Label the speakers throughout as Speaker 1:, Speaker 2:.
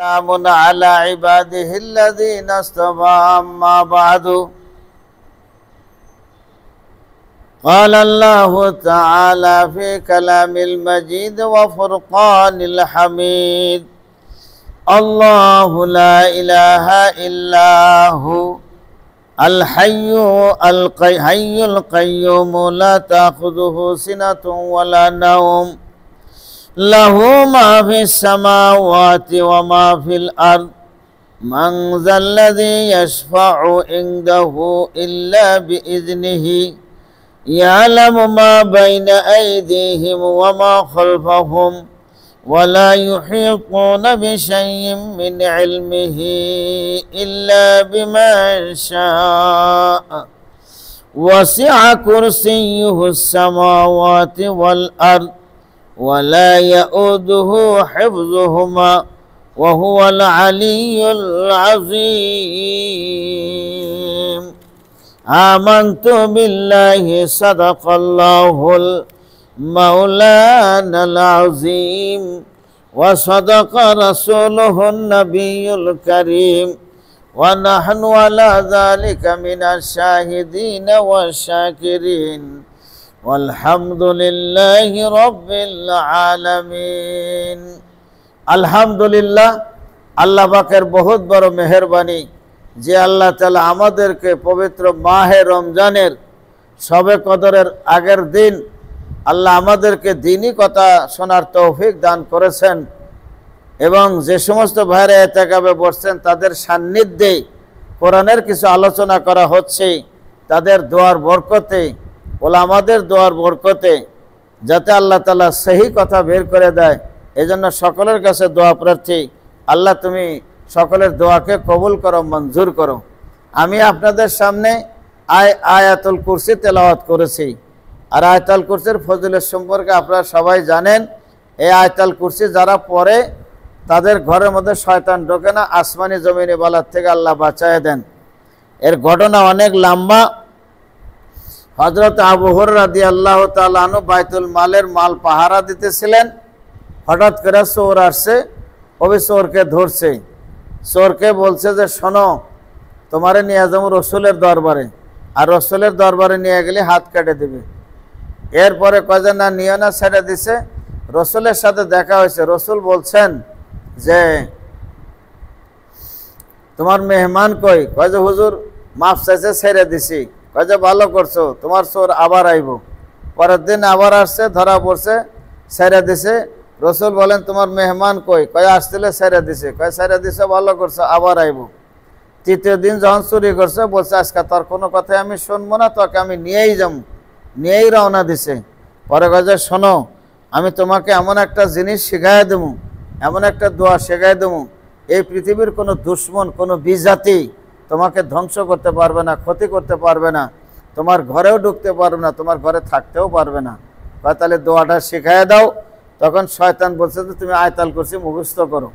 Speaker 1: سلام على عباده الذين اصطفى أما بعد قال الله تعالى في كلام المجيد وفرقان الحميد الله لا إله إلا هو الحي القيوم لا تأخذه سنة ولا نوم له ما في السماوات وما في الأرض من ذا الذي يشفع عنده إلا بإذنه يعلم ما بين أيديهم وما خلفهم ولا يحيطون بشيء من علمه إلا بما شاء وسع كرسيه السماوات والأرض ولا يؤوده حفظهما وهو العلي العظيم آمنت بالله صدق الله المولانا العظيم وصدق رسوله النبي الكريم ونحن على ذلك من الشاهدين والشاكرين والحمد لله رب العالمين আলহামদুলিল্লাহ আল্লাহ পাকের বহুত বড় মেহেরবানি যে আল্লাহ তাআলা আমাদেরকে পবিত্র মাহে রমজানের শবে কদরের আগের দিন আল্লাহ আমাদেরকে দ্বীনি কথা শোনার তৌফিক দান করেছেন এবং যে সমস্ত ভাইরা ইতিকাফে বসছেন তাদের সান্নিধ্যে কোরআনের কিছু আলোচনা করা হচ্ছে তাদের দোয়ার বরকতে ওলামাদের দোয়ার বরকতে যাতে আল্লাহ তাআলা সহি কথা বের করে দেয় এজন্য সকলের কাছে দোয়া প্রার্থী আল্লাহ তুমি সকলের দোয়াকে কবুল করো মঞ্জুর করো। আমি আপনাদের সামনে আয়াতুল কুরসি তেলাওয়াত করেছি আর আয়াতুল কুরসির ফজিলত সম্পর্কে আপনারা সবাই জানেন। এই আয়াতুল কুরসি যারা পড়ে তাদের ঘরের মধ্যে শয়তান ঢোকে না, আসমানি জমিনে বালার থেকে আল্লাহ বাঁচায় দেন। এর ঘটনা অনেক লম্বা। হযরত আবু হুরায়রা রাদিয়াল্লাহু তাআলা আনহু বাইতুল মালের মাল পাহারা দিতেছিলেন। হঠাৎ করে চোর আসছে, ওই চোরকে ধরছে। চোরকে বলছে যে শোনো, তোমারে নিয়ে যাবো রসুলের দরবারে, আর রসুলের দরবারে নিয়ে গেলে হাত কেটে দেবে। এরপরে কয় যে না নিয়ে না, ছেড়ে দিছে। রসুলের সাথে দেখা হয়েছে। রসুল বলছেন যে তোমার মেহমান কই? কয় যে হুজুর মাফ চাইছে, ছেড়ে দিছি। কয় যে ভালো করছো, তোমার চোর আবার আইব। পরের দিন আবার আসছে, ধরা পড়ছে, ছেড়ে দিছে। রসুল বলেন তোমার মেহমান কই? কয় আসছিল, ছেড়ে দিছে। কয় ছেড়ে দিছে, ভালো করছো, আবার আইব। তৃতীয় দিন যখন চুরি করছে বলছে আজকে তোর কোনো কথাই আমি শুনবো না, তোকে আমি নিয়েই যাবো। নিয়েই রওনা দিছে। পরে কয় যে শোনো, আমি তোমাকে এমন একটা জিনিস শিখাই দেবো, এমন একটা দোয়া শেখাই দেবো, এই পৃথিবীর কোনো দুশ্মন, কোনো বিজাতি তোমাকে ধ্বংস করতে পারবে না, ক্ষতি করতে পারবে না, তোমার ঘরেও ঢুকতে পারবে না, তোমার ঘরে থাকতেও পারবে না। কয় তাহলে দোয়াটা শিখাই দাও। তখন শয়তান বলছে যে তুমি আয়াতুল কুরসি মুখস্থ করো।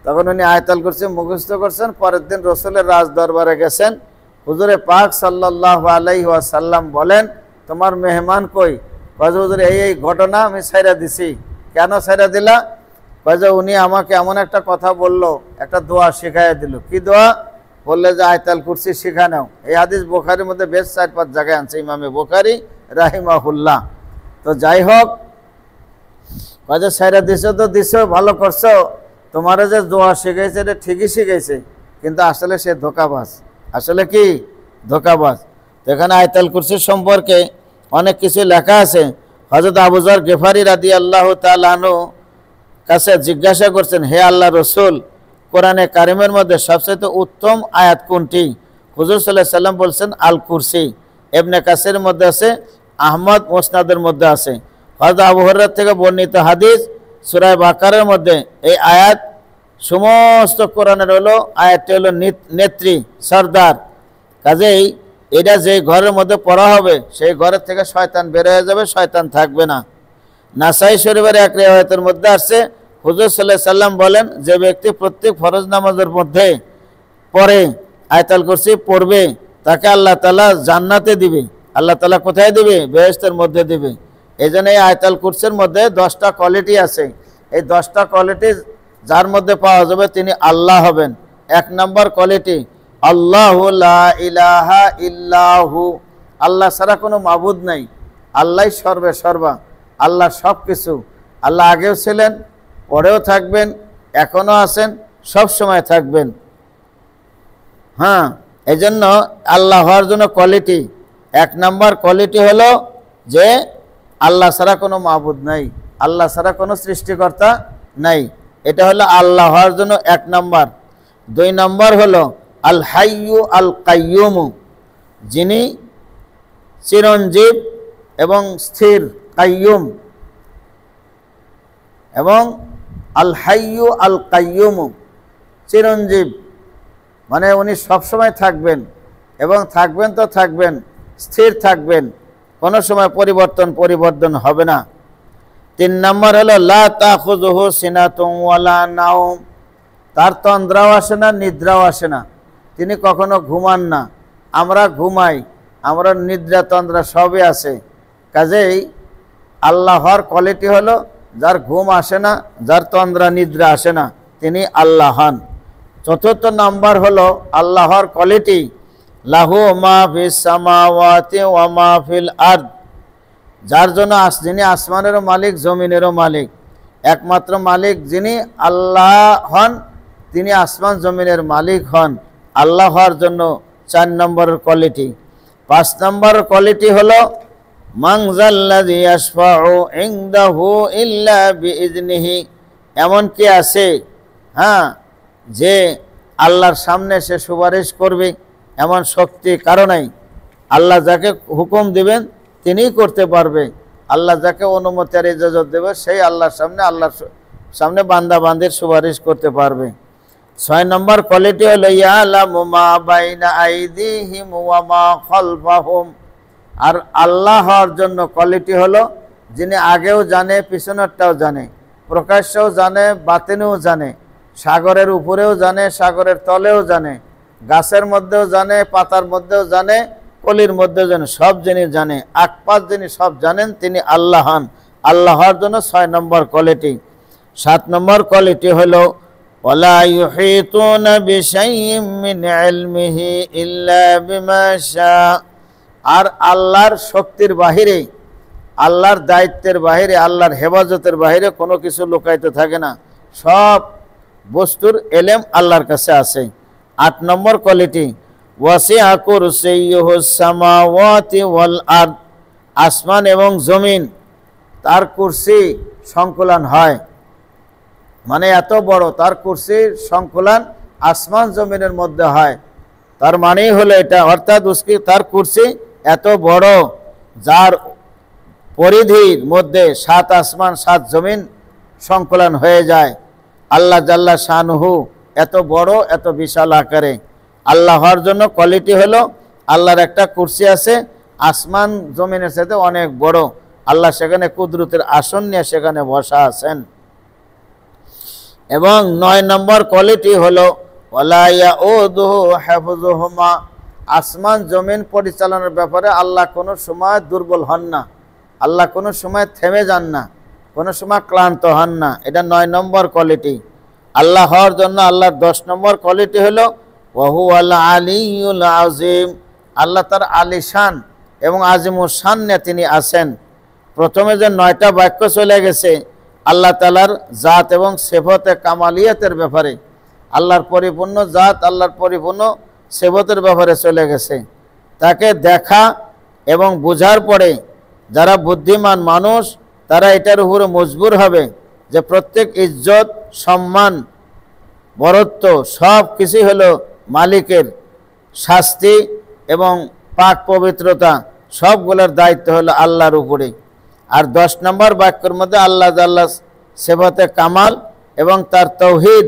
Speaker 1: তখন উনি আয়াতুল কুরসি মুখস্থ করছেন। পরের দিন রসুলের রাজ দরবারে গেছেন। হুজুরে পাক সাল্লাল্লাহু আলাইহি ওয়াসাল্লাম বলেন তোমার মেহমান কই? কয় যে হুজুর এই ঘটনা আমি ছাইরা দিছি। কেন ছাইরা দিলা? কয় যে উনি আমাকে এমন একটা কথা বললো, একটা দোয়া শিখাইয়া দিল। কি দোয়া? বললে যে আয়াতুল কুরসি শিখা নাও। এই হাদিস বুখারীর মধ্যে বেশ 4-5 জায়গায় আনছে ইমামে বুখারী রাহিমাহুল্লাহ। তো যাই হোক, কয় যে ছাইরা দিছো তো দিছো, ভালো করছো। তোমার যে দোয়া শিখাইছে এটা ঠিকই শিখাইছে, কিন্তু আসলে সে ধোঁকাবাজ। আসলে কি? ধোঁকাবাজ। তো এখানে আয়াতুল কুরসি সম্পর্কে অনেক কিছু লেখা আছে। হযরত আবু যর গিফারী রাদিয়াল্লাহু তাআলা আনহু কাছে জিজ্ঞাসা করছেন, হে আল্লাহ রসুল, কোরআনে কারিমের মধ্যে সবচেয়ে উত্তম আয়াত কোনটি? হুজুর সাল্লাল্লাহু আলাইহি সাল্লাম বলছেন আল কুরসি। ইবনে কাসিরের মধ্যে আছে, আহমদ মুসনাদের মধ্যে আছে। হযরত আবু হুরায়রা থেকে বর্ণিত হাদিস সূরা বাকারার মধ্যে এই আয়াত সমস্ত কোরআনের হলো আয়াতটি হলো নেত্রী, সরদার। কাজেই এটা যে ঘরের মধ্যে পড়া হবে সেই ঘরের থেকে শয়তান বের হয়ে যাবে, শয়তান থাকবে না। নাসাই শরীফের এক রিওয়ায়াতের মধ্যে আসছে হুজুর সাল্লাল্লাহু আলাইহি সাল্লাম বলেন যে ব্যক্তি প্রত্যেক ফরজ নামাজের মধ্যে পড়ে আয়াতুল কুরসি পড়বে তাকে আল্লাহ তাআলা জান্নাতে দিবে। আল্লাহ তাআলা কোথায় দিবে? বেহেশতের মধ্যে দিবে। এই জন্য এই আয়াতুল কুরসির মধ্যে 10টা কোয়ালিটি আছে। এই 10টা কোয়ালিটি যার মধ্যে পাওয়া যাবে তিনি আল্লাহ হবেন। 1 নম্বর কোয়ালিটি আল্লাহু লা ইলাহা ইল্লাহু, আল্লাহ ছাড়া কোনো মাবুদ নাই, আল্লাহই সর্বে সর্বা, আল্লাহ সব কিছু। আল্লাহ আগেও ছিলেন, পরেও থাকবেন, এখনও আছেন, সব সময় থাকবেন। হ্যাঁ, এই জন্য আল্লাহ হওয়ার জন্য কোয়ালিটি 1 নম্বর কোয়ালিটি হলো যে আল্লাহ ছাড়া কোনো মাবুদ নাই, আল্লাহ ছাড়া কোনো সৃষ্টিকর্তা নাই। এটা হলো আল্লাহ হওয়ার জন্য 1 নম্বর। 2 নম্বর হলো আল হাইয়ু আল কাইয়ুম, যিনি চিরঞ্জীব এবং স্থির, কাইয়ুম। এবং আল হাইয়ু আল কাইয়ুম, চিরঞ্জীব মানে উনি সবসময় থাকবেন, এবং থাকবেন তো থাকবেন, স্থির থাকবেন, কোনো সময় পরিবর্তন হবে না। 3 নম্বর হলো লা তাখুযুহু সিনাতুন ওয়ালা নাওম, তার তন্দ্রাও আসে না, নিদ্রাও আসে না, তিনি কখনো ঘুমান না। আমরা ঘুমাই, আমরা নিদ্রা তন্দ্রা সবই আছে। কাজেই আল্লাহর কোয়ালিটি হলো যার ঘুম আসে না, যার তন্দ্রা নিদ্রা আসে না, তিনি আল্লাহ হন। 4th নাম্বার হলো আল্লাহর কোয়ালিটি লাহু মা ফিস সামাওয়াতি ওয়া মা ফিল আরদ, যার জন্য যিনি আসমানেরও মালিক, জমিনেরও মালিক, একমাত্র মালিক যিনি আল্লাহ হন, তিনি আসমান জমিনের মালিক হন। আল্লাহ হওয়ার জন্য 4 নম্বরের কোয়ালিটি। 5 নম্বরের কোয়ালিটি হলো মান যাল্লাযী ইয়াশফাউ ইনদাহু ইল্লা বিইজনিহি, এমন কি আছে হ্যাঁ যে আল্লাহর সামনে সে সুপারিশ করবে, এমন শক্তি কারো নাই। আল্লাহ যাকে হুকুম দিবেন তিনিই করতে পারবে, আল্লাহ যাকে অনুমতি আর ইজাজত দেবে সেই আল্লাহর সামনে বান্দা বান্দির সুপারিশ করতে পারবে। 6 নম্বর কোয়ালিটি হলো ইয়ালামু মা বাইনা আইদিহিম ওয়া মা খালফাহুম, আর আল্লাহ হওয়ার জন্য কোয়ালিটি হলো যিনি আগেও জানে, পিছনেরটাও জানে, প্রকাশ্যেও জানে, বাতিনেও জানে, সাগরের উপরেও জানে, সাগরের তলেও জানে, গাছের মধ্যেও জানে, পাতার মধ্যেও জানে, কলির মধ্যেও জানে, সব জিনিস জানে, আকপাত যিনি সব জানেন তিনি আল্লাহ হন। আল্লাহর জন্য 6 নম্বর কোয়ালিটি। 7 নম্বর কোয়ালিটি হলো ওয়ালা ইউহিতুনা বিশাইইম মিন ইলমিহি ইল্লা বিমা শা, আর আল্লাহর শক্তির বাহিরে, আল্লাহর দায়িত্বের বাহিরে, আল্লাহর হেফাজতের বাহিরে কোনো কিছু লুকায়িত থাকে না, সব বস্তুর এলেম আল্লাহর কাছে আছে। 8 নম্বর কোয়ালিটি ওয়াসিআ কুরসিয়্যুহুস সামাওয়াতি ওয়াল আরদ, আসমান এবং জমিন তার কুরসি সংকুলান হয়, মানে এত বড় তার কুরসির সংকুলান আসমান জমিনের মধ্যে হয়। তার মানেই হলো এটা, অর্থাৎ তার কুরসি এত বড় যার পরিধির মধ্যে 7 আসমান 7 জমিন সংকুলান হয়ে যায়। আল্লাহ জাল্লা শানুহু এত বড়, এত বিশাল আকারে। আল্লাহর জন্য কোয়ালিটি হলো আল্লাহর একটা কুরসি আছে, আসমান জমিনের সাথে অনেক বড়, আল্লাহ সেখানে কুদরতের আসন নিয়ে সেখানে বসা আছেন। এবং 9 নম্বর কোয়ালিটি হলো ওয়ালা ইয়াউদুহু হিফযুহুমা, আসমান জমিন পরিচালনার ব্যাপারে আল্লাহ কোনো সময় দুর্বল হন না, আল্লাহ কোনো সময় থেমে যান না, কোনো সময় ক্লান্ত হন না। এটা 9 নম্বর কোয়ালিটি। আল্লাহ হওয়ার জন্য আল্লাহর 10 নম্বর কোয়ালিটি হলো ওয়া হুয়াল আলিয়্যুল আযীম, আল্লাহ তার আলিশান এবং আজিমুস শান নিয়ে তিনি আছেন। প্রথমে যে 9টা বাক্য চলে গেছে আল্লাহ তাআলার জাত এবং সিফাতে কামালিয়াতের ব্যাপারে, আল্লাহর পরিপূর্ণ জাত, আল্লাহর পরিপূর্ণ সিফাতের ব্যাপারে চলে গেছে। তাকে দেখা এবং বোঝার পরে যারা বুদ্ধিমান মানুষ তারা এটার উপরে মজবুর হবে যে প্রত্যেক ইজ্জত, সম্মান, বরত্ব সব কিছুই হলো মালিকের, শাস্তি এবং পাক পবিত্রতা সবগুলোর দায়িত্ব হলো আল্লাহর উপরে। আর 10 নম্বর বাক্যের মধ্যে আল্লাহ জাল্লা সিফাতে কামাল এবং তার তৌহিদ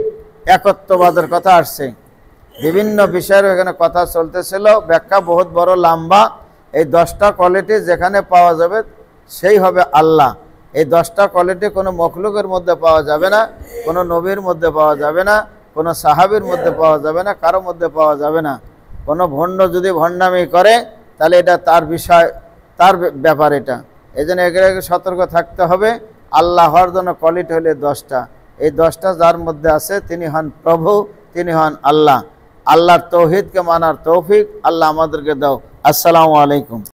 Speaker 1: একত্ববাদের কথা আসছে। বিভিন্ন বিষয়ের এখানে কথা চলতেছিল, ব্যাখ্যা বহুত বড় লম্বা। এই 10টা কোয়ালিটি যেখানে পাওয়া যাবে সেই হবে আল্লাহ। এই 10টা কোয়ালিটি কোনো মখলুকের মধ্যে পাওয়া যাবে না, কোনো নবীর মধ্যে পাওয়া যাবে না, কোনো সাহাবীর মধ্যে পাওয়া যাবে না, কারো মধ্যে পাওয়া যাবে না। কোনো ভণ্ড যদি ভণ্ডামি করে তাহলে এটা তার বিষয়, তার ব্যাপার এটা। এই জন্য এগুলোকে সতর্ক থাকতে হবে। আল্লাহ হওয়ার জন্য কোয়ালিটি হলে 10টা। এই 10টা যার মধ্যে আছে তিনি হন প্রভু, তিনি হন আল্লাহ। আল্লাহর তৌহিদকে মানার তৌফিক আল্লাহ আমাদেরকে দাও। আসসালামু আলাইকুম।